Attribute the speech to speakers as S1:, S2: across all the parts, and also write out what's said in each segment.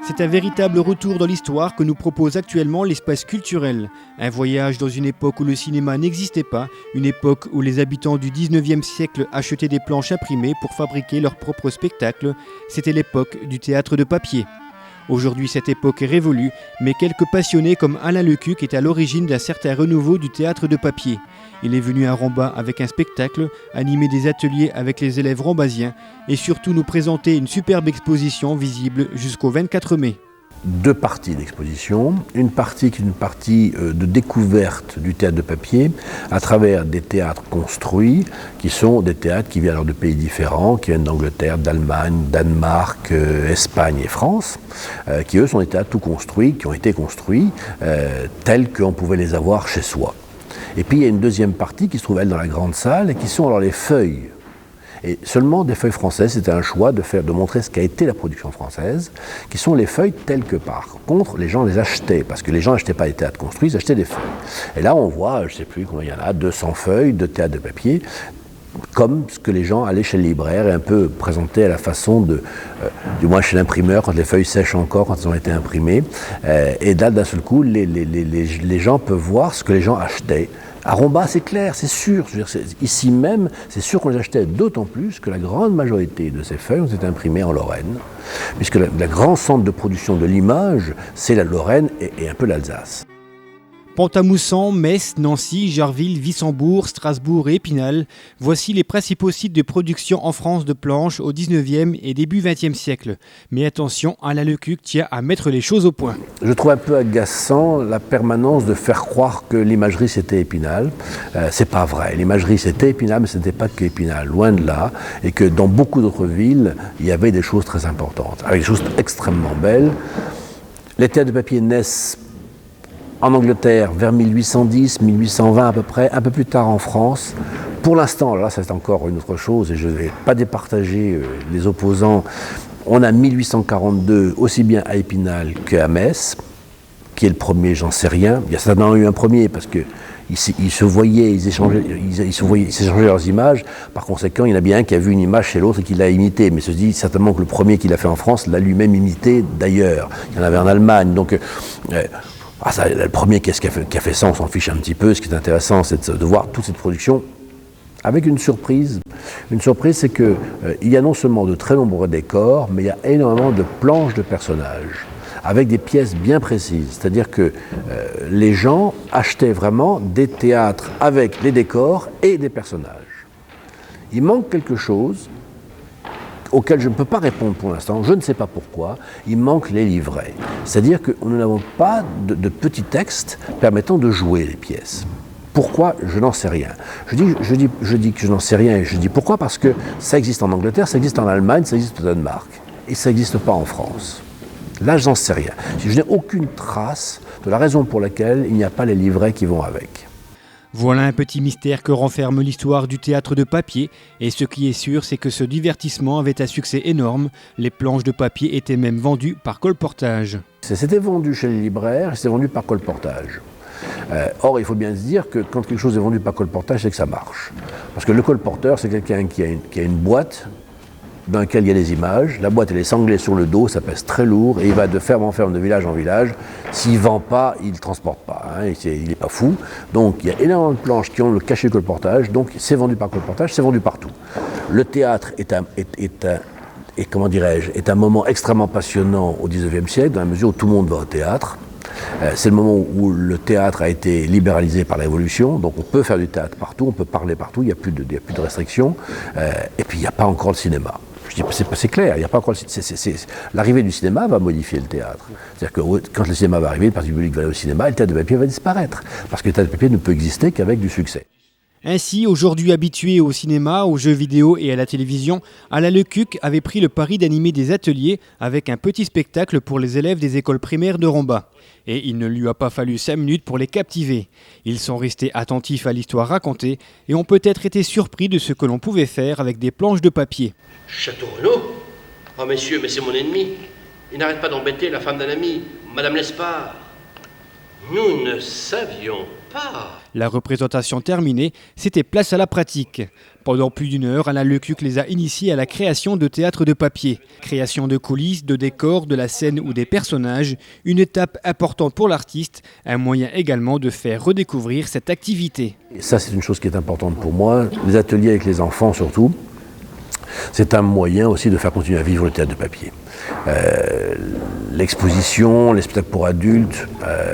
S1: C'est un véritable retour dans l'histoire que nous propose actuellement l'espace culturel. Un voyage dans une époque où le cinéma n'existait pas, une époque où les habitants du 19e siècle achetaient des planches imprimées pour fabriquer leurs propres spectacles. C'était l'époque du théâtre de papier. Aujourd'hui, cette époque est révolue, mais quelques passionnés comme Alain Lecuq est à l'origine d'un certain renouveau du théâtre de papier. Il est venu à Rambas avec un spectacle, animer des ateliers avec les élèves rambasiens et surtout nous présenter une superbe exposition visible jusqu'au 24 mai.
S2: Deux parties d'exposition. Une partie qui est une partie de découverte du théâtre de papier à travers des théâtres construits qui sont des théâtres qui viennent alors de pays différents, qui viennent d'Angleterre, d'Allemagne, Danemark, Espagne et France, qui eux sont des théâtres tout construits, qui ont été construits tels qu'on pouvait les avoir chez soi. Et puis il y a une deuxième partie qui se trouve elle dans la grande salle et qui sont alors les feuilles. Et seulement des feuilles françaises, c'était un choix de montrer ce qu'a été la production française, qui sont les feuilles telles que par contre les gens les achetaient, parce que les gens n'achetaient pas des théâtres construits, ils achetaient des feuilles. Et là on voit, je ne sais plus combien il y en a, 200 feuilles de théâtre de papier, comme ce que les gens allaient chez le libraire et un peu présenter à la façon du moins chez l'imprimeur, quand les feuilles sèchent encore, quand elles ont été imprimées. Et là, d'un seul coup, les gens peuvent voir ce que les gens achetaient. À Rambas, c'est clair, c'est sûr. Je veux dire, ici même, c'est sûr qu'on les achetait d'autant plus que la grande majorité de ces feuilles ont été imprimées en Lorraine, puisque le grand centre de production de l'image, c'est la Lorraine et un peu l'Alsace.
S1: Pont-à-Moussan, Metz, Nancy, Jarville, Wissembourg, Strasbourg et Épinal, voici les principaux sites de production en France de planches au 19e et début 20e siècle. Mais attention, Alain Lecuq tient à mettre les choses au point.
S2: Je trouve un peu agaçant la permanence de faire croire que l'imagerie c'était Épinal. C'est pas vrai. L'imagerie c'était Épinal, mais ce n'était pas que Épinal, loin de là. Et que dans beaucoup d'autres villes, il y avait des choses très importantes, avec des choses extrêmement belles. Les théâtres de papier naissent en Angleterre, vers 1810, 1820 à peu près, un peu plus tard en France. Pour l'instant, là c'est encore une autre chose et je ne vais pas départager les opposants. On a 1842 aussi bien à Épinal qu'à Metz. Qui est le premier, j'en sais rien. Il y a certainement eu un premier parce qu'ils se voyaient, ils s'échangeaient leurs images. Par conséquent, il y en a bien un qui a vu une image chez l'autre et qui l'a imité. Mais se dit certainement que le premier qu'il a fait en France l'a lui-même imité d'ailleurs. Il y en avait en Allemagne. Donc, le premier qui a fait ça, on s'en fiche un petit peu. Ce qui est intéressant, c'est de voir toute cette production avec une surprise. Une surprise, c'est qu'il y a non seulement de très nombreux décors, mais il y a énormément de planches de personnages, avec des pièces bien précises. C'est-à-dire que les gens achetaient vraiment des théâtres avec des décors et des personnages. Il manque quelque chose auquel je ne peux pas répondre pour l'instant, je ne sais pas pourquoi, il manque les livrets. C'est-à-dire que nous n'avons pas de petits textes permettant de jouer les pièces. Pourquoi? Je n'en sais rien. Je dis que je n'en sais rien et je dis pourquoi? Parce que ça existe en Angleterre, ça existe en Allemagne, ça existe au Danemark. Et ça n'existe pas en France. Là, je n'en sais rien. Je n'ai aucune trace de la raison pour laquelle il n'y a pas les livrets qui vont avec.
S1: Voilà un petit mystère que renferme l'histoire du théâtre de papier. Et ce qui est sûr, c'est que ce divertissement avait un succès énorme. Les planches de papier étaient même vendues par colportage.
S2: C'était vendu chez les libraires, c'était vendu par colportage. Or, il faut bien se dire que quand quelque chose est vendu par colportage, c'est que ça marche. Parce que le colporteur, c'est quelqu'un qui a une boîte dans laquelle il y a des images. La boîte, elle est sanglée sur le dos, ça pèse très lourd, et il va de ferme en ferme, de village en village. S'il ne vend pas, il ne transporte pas, hein, il n'est pas fou. Donc il y a énormément de planches qui ont le cachet colportage, donc c'est vendu par colportage, c'est vendu partout. Le théâtre est un moment extrêmement passionnant au XIXe siècle, dans la mesure où tout le monde va au théâtre. C'est le moment où le théâtre a été libéralisé par la Révolution, donc on peut faire du théâtre partout, on peut parler partout, il n'y a plus de restrictions, et puis il n'y a pas encore le cinéma. Je dis, c'est clair, il n'y a pas encore l'arrivée du cinéma va modifier le théâtre. C'est-à-dire que quand le cinéma va arriver, le parti public va aller au cinéma, et le théâtre de papier va disparaître, parce que le théâtre de papier ne peut exister qu'avec du succès.
S1: Ainsi, aujourd'hui habitué au cinéma, aux jeux vidéo et à la télévision, Alain Lecuq avait pris le pari d'animer des ateliers avec un petit spectacle pour les élèves des écoles primaires de Rambas. Et il ne lui a pas fallu 5 minutes pour les captiver. Ils sont restés attentifs à l'histoire racontée et ont peut-être été surpris de ce que l'on pouvait faire avec des planches de papier.
S3: Château Renaud? Oh messieurs, mais c'est mon ennemi. Il n'arrête pas d'embêter la femme d'un ami, Madame Lespard. Nous ne savions pas.
S1: La représentation terminée, c'était place à la pratique. Pendant plus d'une heure, Alain Lecuq les a initiés à la création de théâtre de papier. Création de coulisses, de décors, de la scène ou des personnages, une étape importante pour l'artiste, un moyen également de faire redécouvrir cette activité.
S2: Et ça, c'est une chose qui est importante pour moi. Les ateliers avec les enfants surtout, c'est un moyen aussi de faire continuer à vivre le théâtre de papier. L'exposition, les spectacles pour adultes,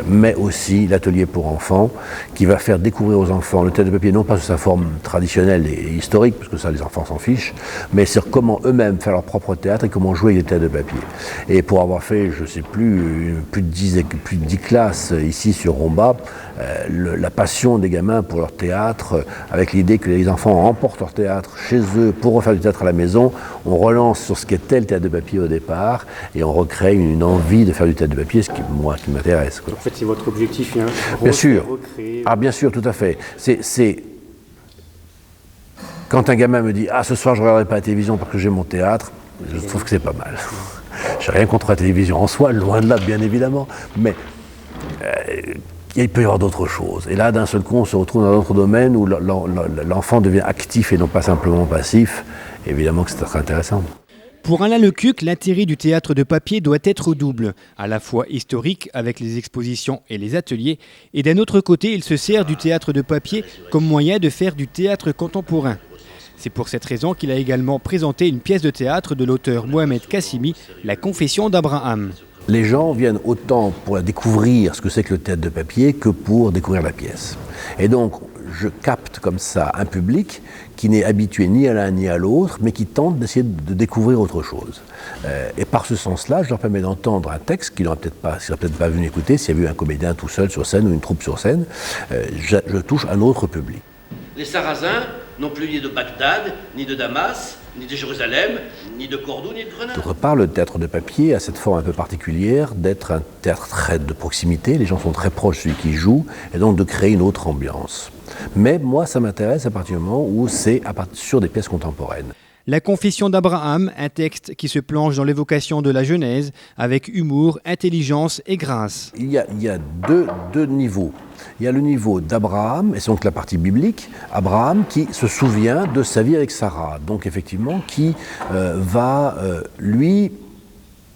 S2: mais aussi l'atelier pour enfants, qui va faire découvrir aux enfants le théâtre de papier, non pas sous sa forme traditionnelle et historique, parce que ça les enfants s'en fichent, mais sur comment eux-mêmes faire leur propre théâtre et comment jouer avec les théâtres de papier. Et pour avoir fait, je ne sais plus de 10 classes ici sur Romba, la passion des gamins pour leur théâtre, avec l'idée que les enfants emportent leur théâtre chez eux pour refaire du théâtre à la maison, on relance sur ce qu'était le théâtre de papier au départ et on recrée une envie de faire du théâtre de papier, ce qui m'intéresse.
S1: En fait, c'est votre objectif, hein,
S2: bien sûr.
S1: Recréer.
S2: Ah, bien sûr, tout à fait. C'est quand un gamin me dit « Ah, ce soir, je ne regarderai pas la télévision parce que j'ai mon théâtre », je trouve que c'est pas mal. Je n'ai rien contre la télévision en soi, loin de là, bien évidemment, mais il peut y avoir d'autres choses. Et là, d'un seul coup, on se retrouve dans un autre domaine où l'enfant devient actif et non pas simplement passif. Évidemment que c'est très intéressant.
S1: Pour Alain Lecuq, l'intérêt du théâtre de papier doit être double, à la fois historique avec les expositions et les ateliers, et d'un autre côté, il se sert du théâtre de papier comme moyen de faire du théâtre contemporain. C'est pour cette raison qu'il a également présenté une pièce de théâtre de l'auteur Mohamed Kassimi, La Confession d'Abraham.
S2: Les gens viennent autant pour découvrir ce que c'est que le théâtre de papier que pour découvrir la pièce. Et donc, je capte comme ça un public qui n'est habitué ni à l'un ni à l'autre, mais qui tente d'essayer de découvrir autre chose. Et par ce sens-là, je leur permets d'entendre un texte qu'ils n'auraient peut-être pas venu écouter s'il y avait eu un comédien tout seul sur scène ou une troupe sur scène. Je touche un autre public.
S3: Les Sarrasins n'ont plus ni de Bagdad, ni de Damas, ni de Jérusalem, ni de Cordoue, ni de Grenade.
S2: D'autre part, le théâtre de papier a cette forme un peu particulière d'être un théâtre très de proximité. Les gens sont très proches de celui qui joue, et donc de créer une autre ambiance. Mais moi, ça m'intéresse à partir du moment où c'est sur des pièces contemporaines.
S1: La Confession d'Abraham, un texte qui se plonge dans l'évocation de la Genèse, avec humour, intelligence et grâce.
S2: Il y a deux niveaux. Il y a le niveau d'Abraham, et c'est donc la partie biblique, Abraham qui se souvient de sa vie avec Sarah, donc effectivement qui lui,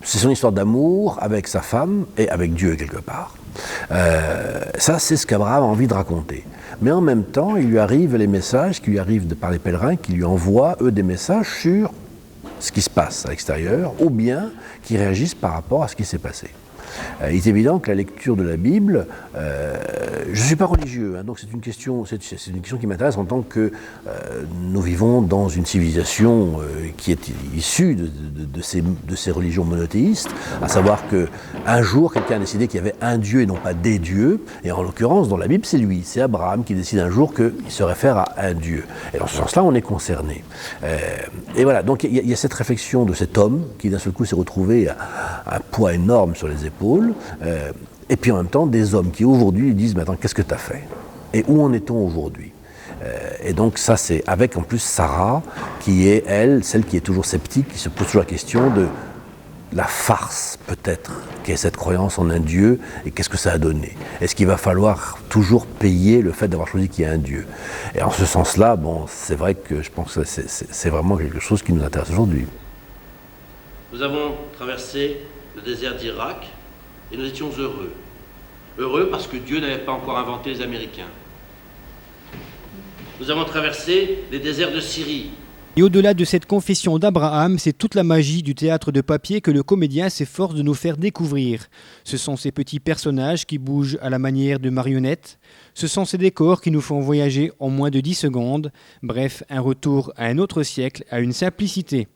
S2: c'est son histoire d'amour avec sa femme et avec Dieu quelque part. Ça, c'est ce qu'Abraham a envie de raconter. Mais en même temps, il lui arrive les messages qui lui arrivent par les pèlerins, qui lui envoient, eux, des messages sur ce qui se passe à l'extérieur, ou bien qui réagissent par rapport à ce qui s'est passé. Il est évident que la lecture de la Bible, je ne suis pas religieux, hein, donc c'est une question qui m'intéresse en tant que nous vivons dans une civilisation qui est issue de ces religions monothéistes, à savoir qu'un jour quelqu'un a décidé qu'il y avait un Dieu et non pas des dieux, et en l'occurrence dans la Bible c'est Abraham qui décide un jour qu'il se réfère à un Dieu. Et dans ce sens-là on est concerné. Et voilà, donc il y a cette réflexion de cet homme qui d'un seul coup s'est retrouvé à un poids énorme sur les épaules, et puis en même temps des hommes qui aujourd'hui lui disent « Mais attends, qu'est-ce que tu as fait ? Et où en est-on aujourd'hui ?» Et donc ça c'est avec en plus Sarah, qui est elle, celle qui est toujours sceptique, qui se pose toujours la question de la farce peut-être, qu'est cette croyance en un Dieu, et qu'est-ce que ça a donné ? Est-ce qu'il va falloir toujours payer le fait d'avoir choisi qu'il y a un Dieu ? Et en ce sens-là, bon, c'est vrai que je pense que c'est vraiment quelque chose qui nous intéresse aujourd'hui.
S3: Nous avons traversé le désert d'Irak, et nous étions heureux. Heureux parce que Dieu n'avait pas encore inventé les Américains. Nous avons traversé les déserts de Syrie.
S1: Et au-delà de cette confession d'Abraham, c'est toute la magie du théâtre de papier que le comédien s'efforce de nous faire découvrir. Ce sont ces petits personnages qui bougent à la manière de marionnettes. Ce sont ces décors qui nous font voyager en moins de 10 secondes. Bref, un retour à un autre siècle, à une simplicité.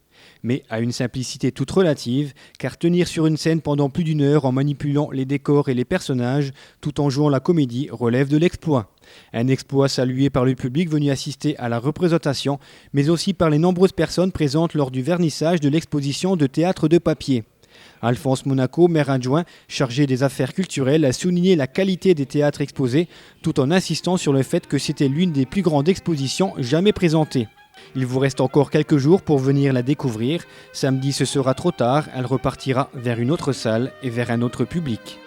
S1: Mais à une simplicité toute relative, car tenir sur une scène pendant plus d'une heure en manipulant les décors et les personnages, tout en jouant la comédie, relève de l'exploit. Un exploit salué par le public venu assister à la représentation, mais aussi par les nombreuses personnes présentes lors du vernissage de l'exposition de théâtre de papier. Alphonse Monaco, maire adjoint, chargé des affaires culturelles, a souligné la qualité des théâtres exposés, tout en insistant sur le fait que c'était l'une des plus grandes expositions jamais présentées. Il vous reste encore quelques jours pour venir la découvrir. Samedi, ce sera trop tard, elle repartira vers une autre salle et vers un autre public.